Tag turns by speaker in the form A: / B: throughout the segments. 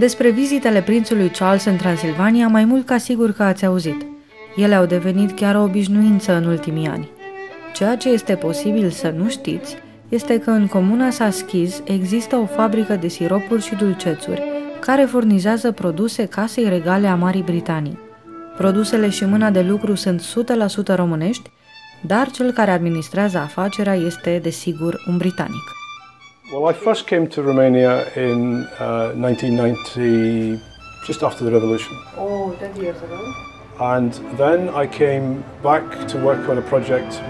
A: Despre vizitele prințului Charles în Transilvania, mai mult ca sigur că ați auzit. Ele au devenit chiar o obișnuință în ultimii ani. Ceea ce este posibil să nu știți este că în comuna Saskiz există o fabrică de siropuri și dulcețuri care furnizează produse casei regale a Marii Britanii. Produsele și mâna de lucru sunt 100% românești, dar cel care administrează afacerea este, desigur, un britanic.
B: Well, I first came to Romania in 1990, just after the revolution.
A: Oh, 20 years ago.
B: And then I came back to work on a project.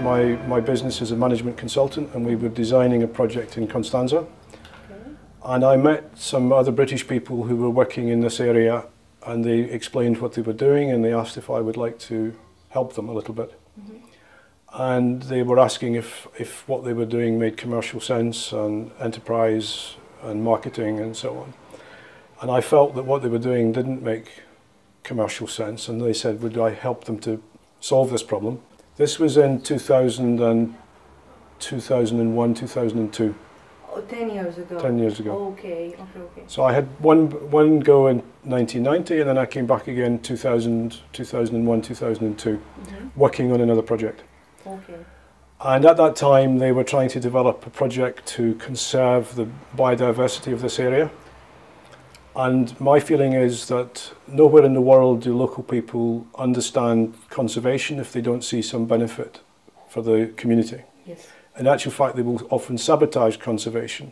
B: My business is a management consultant, and we were designing a project in Constanța. Okay. And I met some other British people who were working in this area, and they explained what they were doing, and they asked if I would like to help them a little bit. Mm-hmm. And they were asking if what they were doing made commercial sense, and enterprise and marketing and so on. And I felt that what they were doing didn't make commercial sense, and they said, would I help them to solve this problem? This was in 2001, 2002.
A: Oh, 10 years ago.
B: 10 years ago.
A: Oh, okay.
B: So I had one go in 1990, and then I came back again 2000, 2001, 2002, working on another project.
A: Okay.
B: And at that time, they were trying to develop a project to conserve the biodiversity of this area. And my feeling is that nowhere in the world do local people understand conservation if they don't see some benefit for the community.
A: Yes.
B: In actual fact, they will often sabotage conservation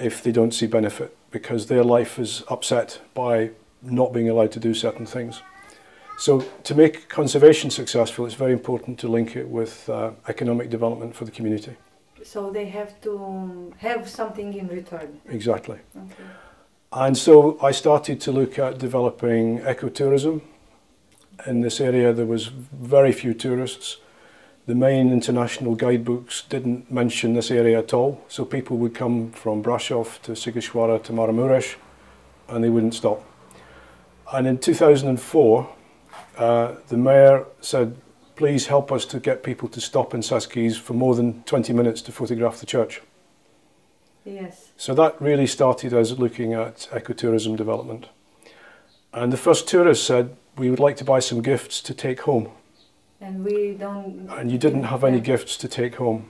B: if they don't see benefit, because their life is upset by not being allowed to do certain things. So to make conservation successful, it's very important to link it with economic development for the community.
A: So they have to have something in return.
B: Exactly.
A: Okay.
B: And so I started to look at developing ecotourism. In this area there was very few tourists. The main international guidebooks didn't mention this area at all, so people would come from Brasov to Sighișoara to Maramureș and they wouldn't stop. And in 2004 the mayor said, please help us to get people to stop in Saskiz for more than 20 minutes to photograph the church.
A: Yes.
B: So that really started us looking at ecotourism development. And the first tourist said, we would like to buy some gifts to take home.
A: And we don't...
B: And you didn't have any gifts to take home,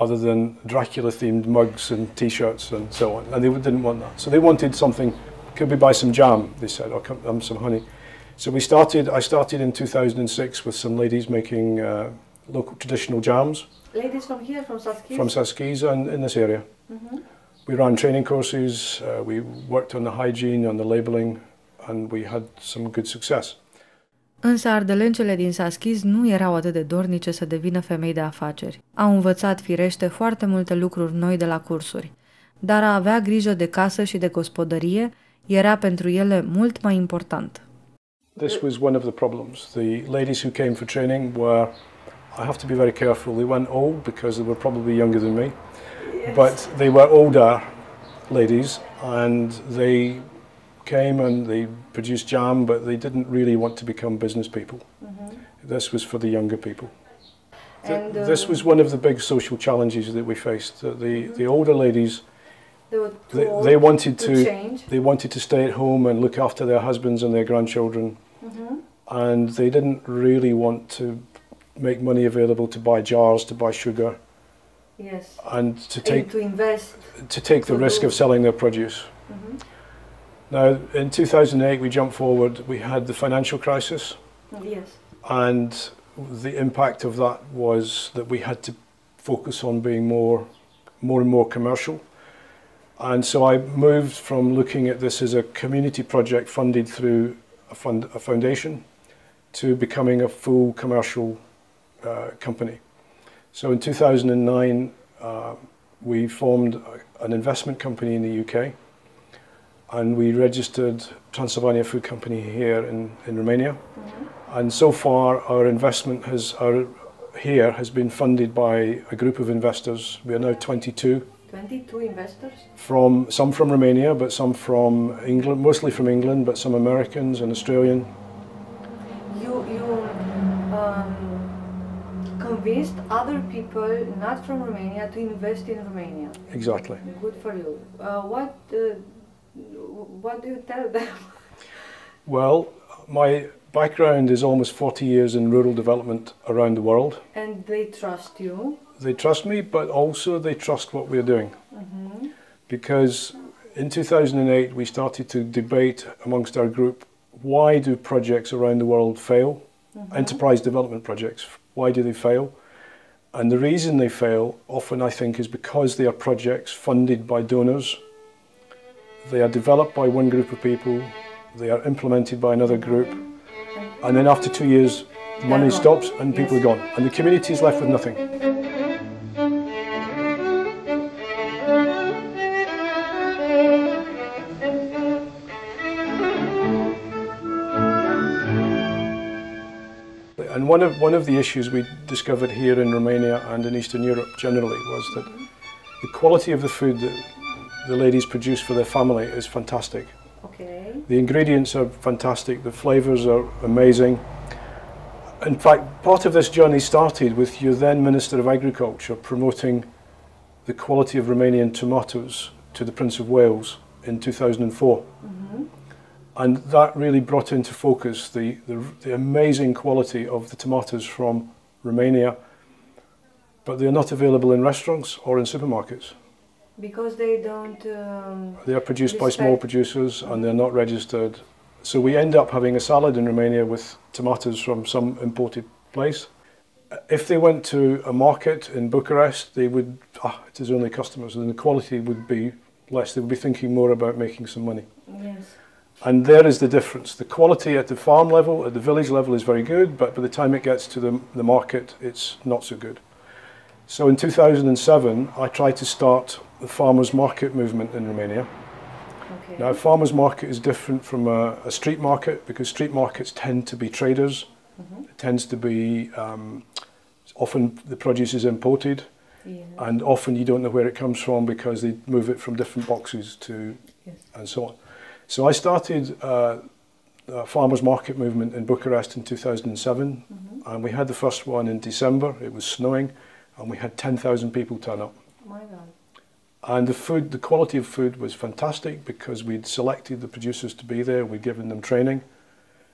B: other than Dracula-themed mugs and T-shirts and so on. And they didn't want that. So they wanted something, could we buy some jam, they said, or some honey. So I started in 2006 with some ladies making local traditional jams.
A: Ladies from here, from Saskiz?
B: From Saskiz and in this area. We ran training courses, we worked on the hygiene, on the labelling, and we had some good success.
A: Însă ardelencele din Saskiz nu erau atât de dornice să devină femei de afaceri. Au învățat firește foarte multe lucruri noi de la cursuri, dar a avea grijă de casă și de gospodărie era pentru ele mult mai important.
B: This was one of the problems. The ladies who came for training were, I have to be very careful, they weren't old because they were probably younger than me. Yes. But they were older ladies, and they came and they produced jam, but they didn't really want to become business people. This was for the younger people. This was one of the big social challenges that we faced. The older ladies, they wanted to stay at home and look after their husbands and their grandchildren, and they didn't really want to make money available to buy jars, to buy sugar.
A: Yes.
B: And
A: to invest.
B: To take the risk of selling their produce. Now, in 2008, we jumped forward. We had the financial crisis.
A: Yes.
B: And the impact of that was that we had to focus on being more and more commercial. And so I moved from looking at this as a community project funded through a foundation to becoming a full commercial company. So in 2009, we formed an investment company in the UK, and we registered Transylvania Food Company here in Romania. And so far our investment here has been funded by a group of investors. We are now 22.
A: 22 investors?
B: Some from Romania, but some from England, mostly from England, but some Americans and Australian.
A: You convinced other people not from Romania to invest in Romania.
B: Exactly.
A: Good for you. what do you tell them?
B: Well, my background is almost 40 years in rural development around the world.
A: And they trust you?
B: They trust me, but also they trust what we're doing. Because in 2008 we started to debate amongst our group, why do projects around the world fail? Enterprise development projects, why do they fail? And the reason they fail often, I think, is because they are projects funded by donors. They are developed by one group of people, they are implemented by another group, and then after 2 years money stops and people are gone and the community is left with nothing. And one of the issues we discovered here in Romania and in Eastern Europe generally was that the quality of the food that the ladies produce for their family is fantastic.
A: Okay.
B: The ingredients are fantastic, the flavours are amazing. In fact, part of this journey started with your then Minister of Agriculture promoting the quality of Romanian tomatoes to the Prince of Wales in 2004. And that really brought into focus the amazing quality of the tomatoes from Romania, but they're not available in restaurants or in supermarkets.
A: Because they don't...
B: they are produced by small producers and they're not registered. So we end up having a salad in Romania with tomatoes from some imported place. If they went to a market in Bucharest, they would, it is only customers, and the quality would be less. They would be thinking more about making some money.
A: Yes.
B: And there is the difference. The quality at the farm level, at the village level is very good, but by the time it gets to the market, it's not so good. So in 2007, I tried to start the farmers market movement in Romania.
A: Okay.
B: Now, a farmers market is different from a street market because street markets tend to be traders. It tends to be, often the produce is imported, and often you don't know where it comes from because they move it from different boxes to, and so on. So I started a farmers market movement in Bucharest in 2007, and we had the first one in December. It was snowing, and we had 10,000 people turn up.
A: My God.
B: And the quality of food was fantastic because we'd selected the producers to be there. We'd given them training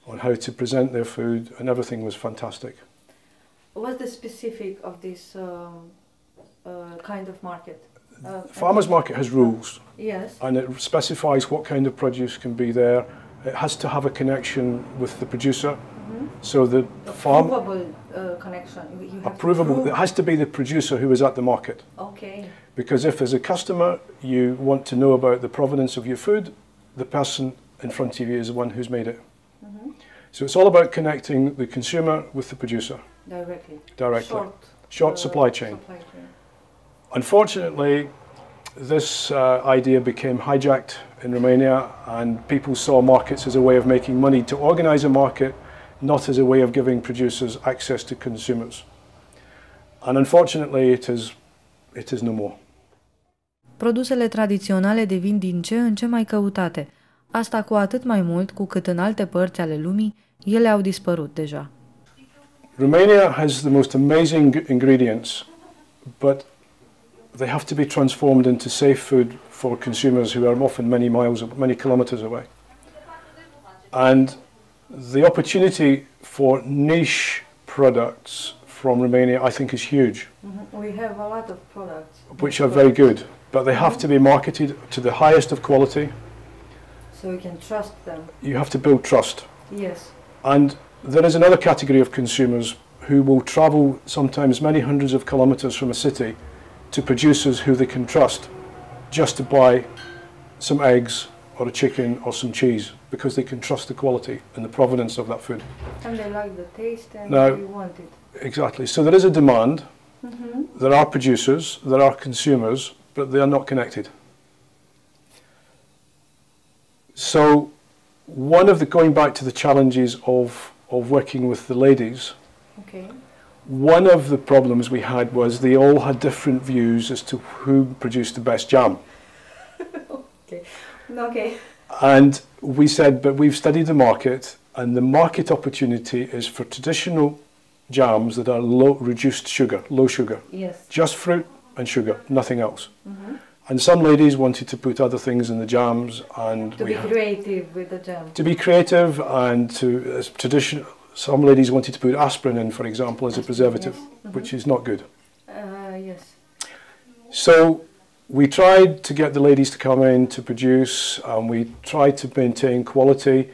B: on how to present their food, and everything was fantastic.
A: What's the specific of this kind of market?
B: Farmers market has rules.
A: Yes.
B: And it specifies what kind of produce can be there. It has to have a connection with the producer. So the farm...
A: Provable connection. You have
B: Approvable. It has to be the producer who is at the market.
A: Okay.
B: Because if as a customer you want to know about the provenance of your food, the person in front of you is the one who's made it. So it's all about connecting the consumer with the producer.
A: Directly.
B: Short supply chain. Unfortunately, this idea became hijacked in Romania, and people saw markets as a way of making money, to organize a market, not as a way of giving producers access to consumers. And unfortunately, it is no more.
A: Produsele tradiționale devin din ce în ce mai căutate. Asta cu atât mai mult cu cât în alte părți ale lumii ele au dispărut deja.
B: Romania has the most amazing ingredients, but they have to be transformed into safe food for consumers who are often many kilometers away. And the opportunity for niche products from Romania, I think, is huge.
A: We have a lot of products.
B: Which are very good, but they have to be marketed to the highest of quality.
A: So you can trust them.
B: You have to build trust.
A: Yes.
B: And there is another category of consumers who will travel sometimes many hundreds of kilometers from a city to producers who they can trust just to buy some eggs or a chicken or some cheese, because they can trust the quality and the provenance of that food.
A: And they like the taste and
B: Now,
A: they want it.
B: Exactly. So there is a demand, there are producers, there are consumers, but they are not connected. So going back to the challenges of working with the ladies, one of the problems we had was they all had different views as to who produced the best jam.
A: Okay.
B: And we said, but we've studied the market, and the market opportunity is for traditional jams that are low sugar.
A: Yes.
B: Just fruit and sugar, nothing else. And some ladies wanted to put other things in the jams, and
A: To be creative with the jam.
B: to be creative and to tradition. Some ladies wanted to put aspirin in, for example, as a preservative, which is not good.
A: Yes.
B: So we tried to get the ladies to come in to produce, and we tried to maintain quality.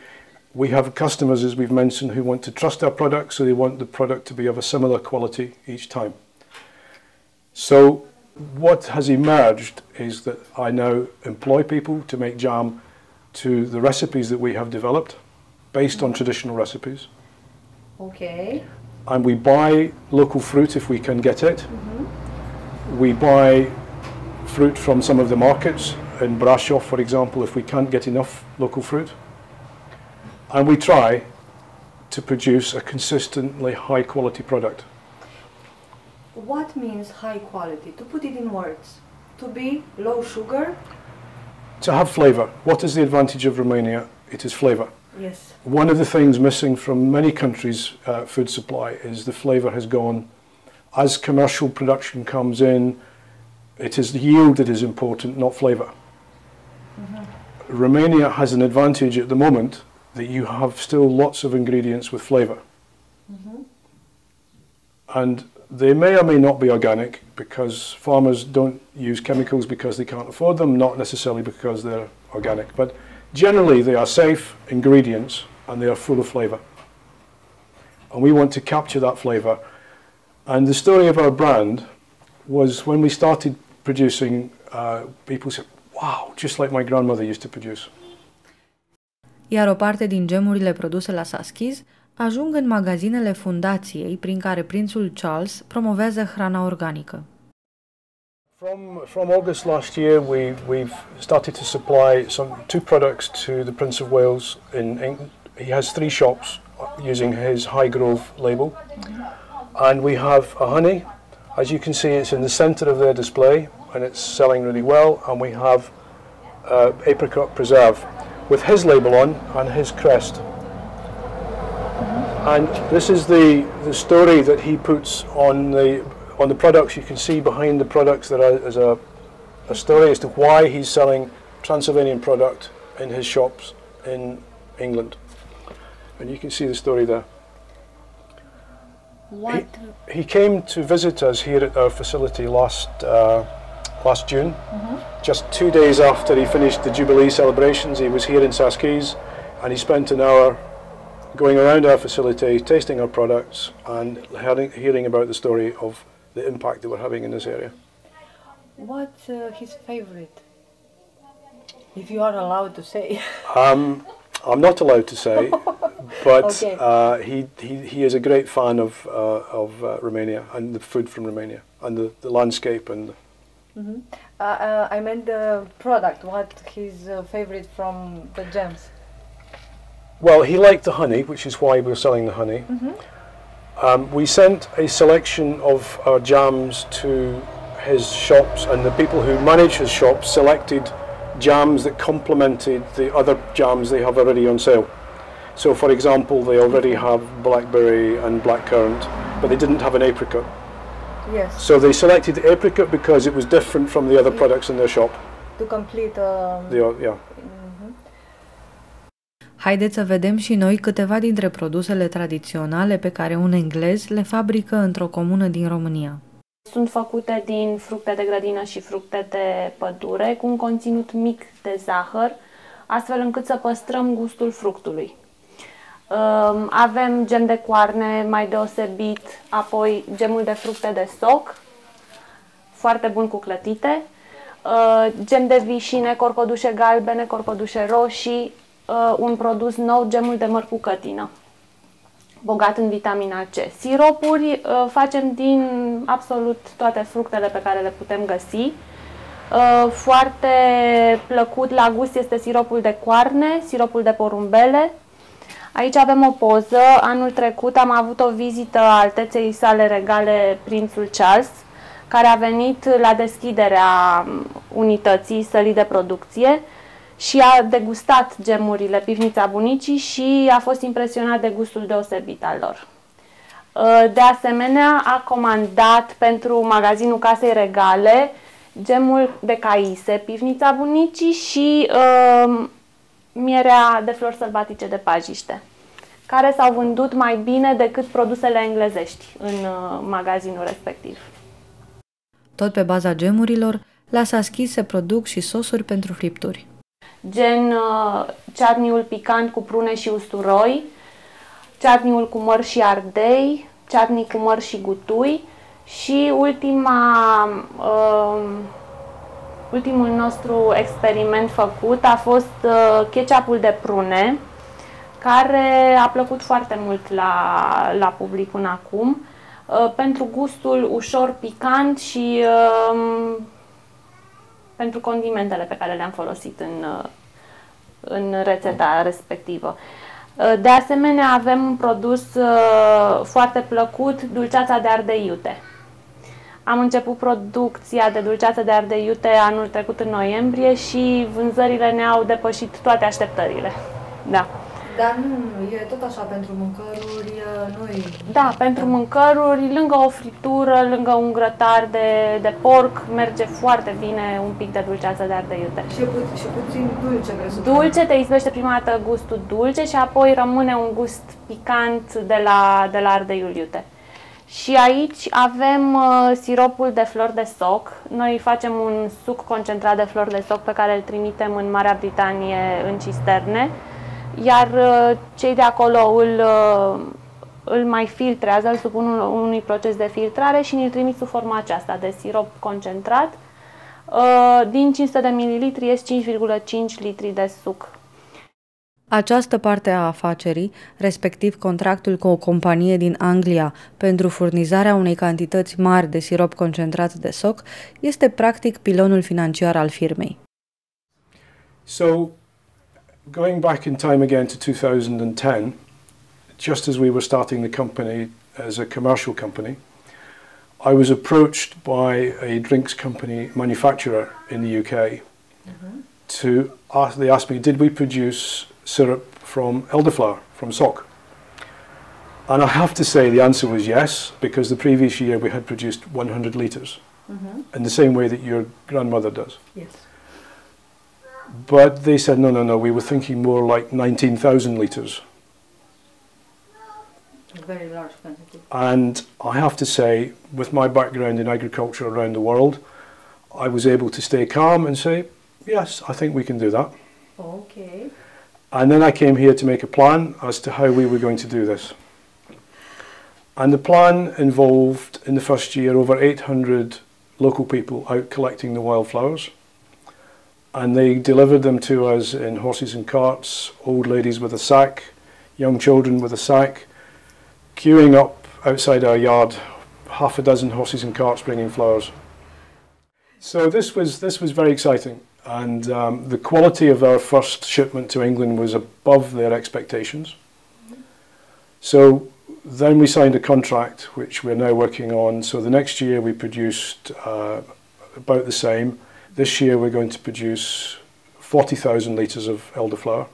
B: We have customers, as we've mentioned, who want to trust our product, so they want the product to be of a similar quality each time. So what has emerged is that I now employ people to make jam to the recipes that we have developed based on traditional recipes.
A: Okay.
B: And we buy local fruit if we can get it. We buy fruit from some of the markets in Brasov, for example, if we can't get enough local fruit. And we try to produce a consistently high quality product.
A: What means high quality? To put it in words. To be low sugar?
B: To have flavour. What is the advantage of Romania? It is flavour.
A: Yes.
B: One of the things missing from many countries' food supply is the flavour has gone. As commercial production comes in, it is the yield that is important, not flavour. Romania has an advantage at the moment that you have still lots of ingredients with flavour. And they may or may not be organic, because farmers don't use chemicals because they can't afford them, not necessarily because they're organic. But generally they are safe ingredients and they are full of flavour. And we want to capture that flavour. And the story of our brand was when we started producing, people said, wow, just like my grandmother used to produce.
A: Iar o parte din gemurile produse la Saskiz ajung în magazinele fundației prin care prințul Charles promovează hrana organică.
B: From August last year, we've started to supply two products to the Prince of Wales. He has 3 shops using his High Grove label, and we have a honey. As you can see, it's in the centre of their display, and it's selling really well. And we have apricot preserve with his label on and his crest. And this is the story that he puts on the products. You can see behind the products there is a story as to why he's selling Transylvanian product in his shops in England. And you can see the story there.
A: What?
B: He came to visit us here at our facility last June. Just 2 days after he finished the Jubilee celebrations, he was here in Saskiz, and he spent an hour going around our facility, tasting our products, and hearing about the story of the impact that we're having in this area.
A: What's his favorite? If you are allowed to say.
B: I'm not allowed to say, but
A: Okay.
B: he is a great fan of Romania and the food from Romania and the landscape and.
A: I meant the product. What his favorite from the jams?
B: Well, he liked the honey, which is why we're selling the honey. We sent a selection of our jams to his shops, and the people who manage his shops selected jams that complemented the other jams they have already on sale. So, for example, they already have blackberry and blackcurrant, but they didn't have an apricot.
A: Yes.
B: So they selected the apricot because it was different from the other products in their shop.
A: To complete.
B: Yeah.
A: Haideți să vedem și noi câteva dintre produsele tradiționale pe care un englez le fabrică într-o comună din România.
C: Sunt făcute din fructe de grădină și fructe de pădure, cu un conținut mic de zahăr, astfel încât să păstrăm gustul fructului. Avem gem de coarne mai deosebit, apoi gemul de fructe de soc, foarte bun cu clătite, gem de vișine, corcodușe galbene, corcodușe roșii, un produs nou, gemul de măr cu cătină, bogat în vitamina C. Siropuri facem din absolut toate fructele pe care le putem găsi. Foarte plăcut la gust este siropul de coarne, siropul de porumbele. Aici avem o poză. Anul trecut am avut o vizită a Alteței sale regale Prințul Charles, care a venit la deschiderea unității sălii de producție și a degustat gemurile Pivnița bunicii și a fost impresionat de gustul deosebit al lor. De asemenea, a comandat pentru magazinul Casei Regale gemul de caise, pivnița bunicii și mierea de flori sălbatice de pajiște, care s-au vândut mai bine decât produsele englezești în magazinul respectiv.
A: Tot pe baza gemurilor, la Saschis se produc și sosuri pentru fripturi.
C: Gen cearniul picant cu prune și usturoi, cearniul cu măr și ardei, cearni cu măr și gutui și ultimul nostru experiment făcut a fost ketchupul de prune, care a plăcut foarte mult la public până acum, pentru gustul ușor picant și pentru condimentele pe care le-am folosit în rețeta respectivă. De asemenea, avem un produs foarte plăcut, dulceața de ardei iute. Am început producția de dulceață de ardei iute anul trecut în noiembrie și vânzările ne-au depășit toate așteptările. Da.
A: Dar nu, e tot așa pentru mâncăruri, nu-i...
C: Da, pentru mâncăruri, lângă o fritură, lângă un grătar de porc, merge foarte bine un pic de dulceață de ardei iute.
A: Și puțin dulce, presupun.
C: Dulce, te izbește prima dată gustul dulce și apoi rămâne un gust picant de la ardeiul iute. Și aici avem siropul de flori de soc. Noi facem un suc concentrat de flori de soc pe care îl trimitem în Marea Britanie în cisterne, iar cei de acolo îl mai filtrează, îl supun unui proces de filtrare și ne-l trimit sub forma aceasta de sirop concentrat. Din 500 de ml ies 5,5 litri de suc.
A: Această parte a afacerii, respectiv contractul cu o companie din Anglia pentru furnizarea unei cantități mari de sirop concentrat de soc, este practic pilonul financiar al firmei.
B: So, going back in time again to 2010, just as we were starting the company as a commercial company, I was approached by a drinks company manufacturer in the UK they asked me, did we produce syrup from elderflower, from sock? And I have to say the answer was yes, because the previous year we had produced 100 litres, in the same way that your grandmother does.
A: Yes.
B: But they said, no, we were thinking more like 19,000 litres.
A: A very large quantity.
B: And I have to say, with my background in agriculture around the world, I was able to stay calm and say, yes, I think we can do that.
A: Okay.
B: And then I came here to make a plan as to how we were going to do this. And the plan involved, in the first year, over 800 local people out collecting the wildflowers. And they delivered them to us in horses and carts, old ladies with a sack, young children with a sack, queuing up outside our yard, half a dozen horses and carts bringing flowers. So this was very exciting, and the quality of our first shipment to England was above their expectations. So then we signed a contract, which we're now working on. So the next year we produced about the same. This year we're going to produce 40,000 litres of elderflower.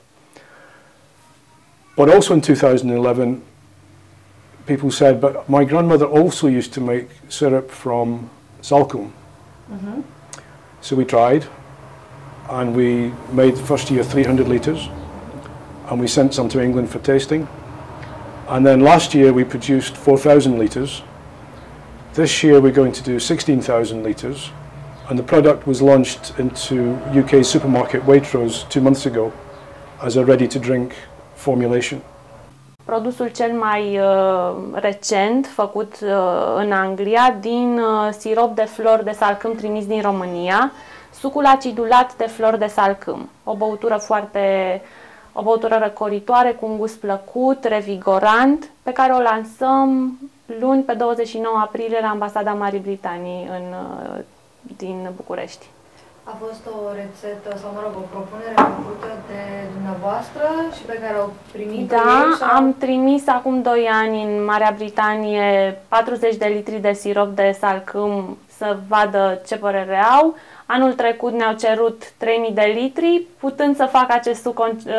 B: But also in 2011, people said, but my grandmother also used to make syrup from salcum. So we tried, and we made the first year 300 litres, and we sent some to England for tasting. And then last year we produced 4,000 litres. This year we're going to do 16,000 litres, and the product was launched into UK supermarket Waitrose 2 months ago as a ready-to-drink formulation.
C: Produsul cel mai recent făcut în Anglia din sirop de flori de salcâm trimis din România, sucul acidulat de flori de salcâm. O băutură răcoritoare cu un gust plăcut, revigorant, pe care o lansăm luni pe 29 aprilie la Ambasada Marii Britanii din București.
A: A fost o rețetă, sau mă rog, o propunere făcută de dumneavoastră și pe care o primit?
C: Da, am trimis acum 2 ani în Marea Britanie 40 de litri de sirop de salcâm să vadă ce părere au. Anul trecut ne-au cerut 3000 de litri, putând să facă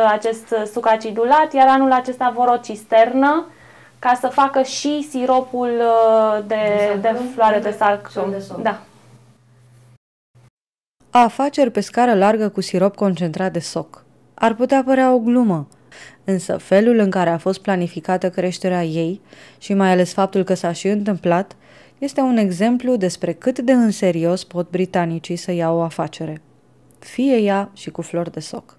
C: acest suc acidulat, iar anul acesta vor o cisternă ca să facă și siropul de floare de salcâm. Da.
A: Afaceri pe scară largă cu sirop concentrat de soc. Ar putea părea o glumă, însă felul în care a fost planificată creșterea ei și mai ales faptul că s-a și întâmplat, este un exemplu despre cât de în serios pot britanicii să ia o afacere, fie ea și cu flori de soc.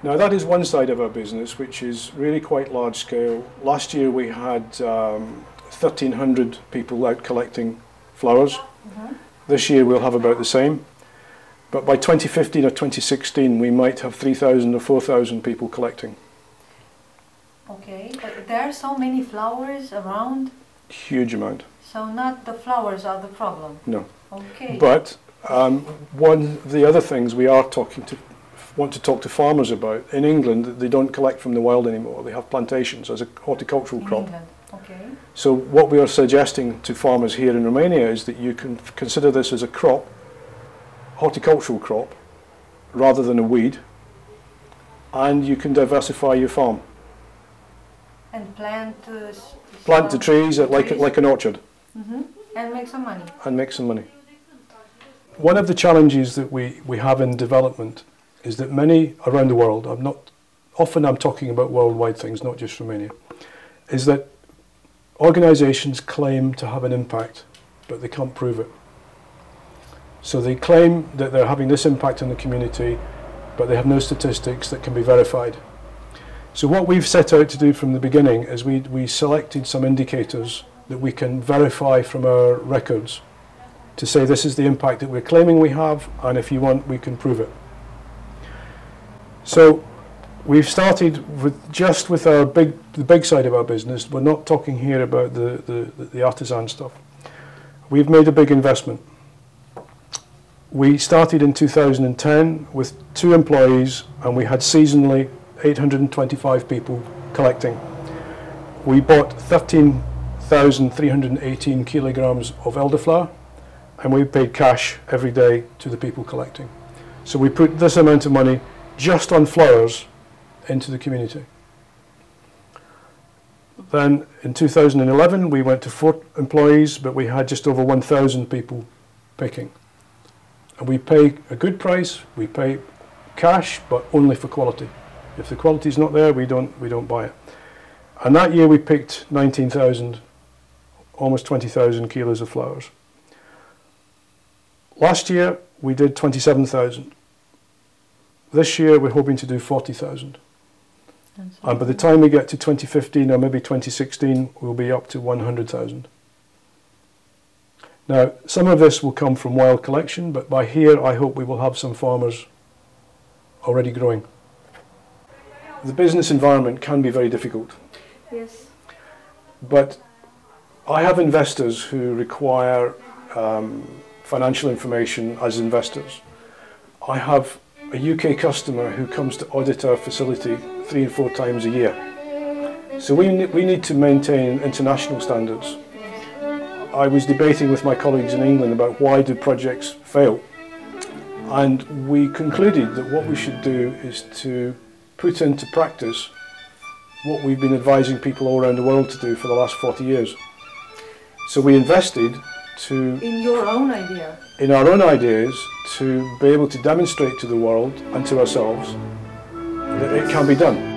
B: Now that is one side of our business, which is really quite large scale. Last year we had 1,300 people out collecting flowers. This year we'll have about the same. But by 2015 or 2016 we might have 3,000 or 4,000 people collecting.
A: Okay, but there are so many flowers around.
B: Huge amount.
A: So not the flowers are the problem.
B: No.
A: Okay.
B: But one of the other things we are want to talk to farmers about, in England they don't collect from the wild anymore. They have plantations as a horticultural crop.
A: England. Okay.
B: So what we are suggesting to farmers here in Romania is that you can consider this as a crop, horticultural crop, rather than a weed, and you can diversify your farm.
A: And
B: Plant the trees like an orchard.
A: And make some money.
B: And make some money. One of the challenges that we have in development is that many around the world, I'm talking about worldwide things, not just Romania, is that organizations claim to have an impact, but they can't prove it. So they claim that they're having this impact on the community, but they have no statistics that can be verified. So what we've set out to do from the beginning is we selected some indicators that we can verify from our records to say this is the impact that we're claiming we have, and if you want, we can prove it. So we've started with the big side of our business. We're not talking here about the artisan stuff. We've made a big investment. We started in 2010 with 2 employees, and we had seasonally 825 people collecting. We bought 13,318 kilograms of elderflower, and we paid cash every day to the people collecting. So we put this amount of money just on flowers into the community. Then in 2011 we went to 4 employees, but we had just over 1,000 people picking. And we pay a good price, we pay cash, but only for quality. If the quality is not there, we don't buy it. And that year we picked 19,000, almost 20,000 kilos of flowers. Last year we did 27,000. This year we're hoping to do 40,000. And by the time we get to 2015 or maybe 2016, we'll be up to 100,000. Now, some of this will come from wild collection, but by here I hope we will have some farmers already growing. The business environment can be very difficult.
A: Yes.
B: But I have investors who require financial information as investors. I have a UK customer who comes to audit our facility 3 or 4 times a year. So we need to maintain international standards. I was debating with my colleagues in England about why do projects fail, and we concluded that what we should do is to put into practice what we've been advising people all around the world to do for the last 40 years. So we invested
A: in your own idea.
B: In our own ideas, to be able to demonstrate to the world and to ourselves that it can be done.